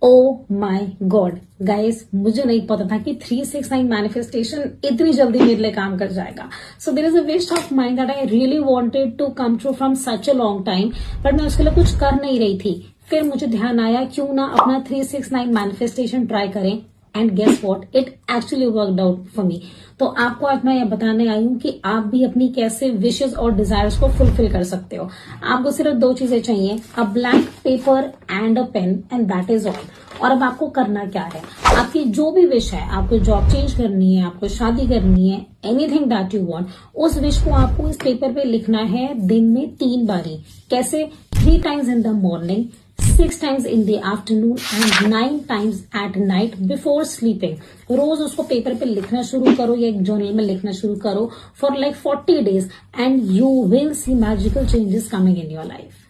ओ माई God guys, मुझे नहीं पता था कि 369 मैनिफेस्टेशन इतनी जल्दी मेरे लिए काम कर जाएगा. So there is a wish of mind that I really wanted to come true from such a long time, but मैं उसके लिए कुछ कर नहीं रही थी. फिर मुझे ध्यान आया क्यों ना अपना 369 मैनिफेस्टेशन ट्राई करें. And guess what, it actually worked out for me. तो आपको आज मैं ये बताने आई हूं कि आप भी अपनी कैसे विशेस और डिजायर्स को फुलफिल कर सकते हो. आपको सिर्फ 2 चीजें चाहिए, a blank paper and a pen, and that is all. और अब आपको करना क्या है, आपकी जो भी विश है, आपको जॉब चेंज करनी है, आपको शादी करनी है, एनीथिंग दैट यू वांट, उस विश को आपको इस पेपर पे लिखना है दिन में 3 बारी. कैसे? 3 times in the morning, 6 times in the afternoon and 9 times at night before sleeping. रोज उसको पेपर पे लिखना शुरू करो या एक जर्नल में लिखना शुरू करो for like 40 days, and you will see magical changes coming in your life.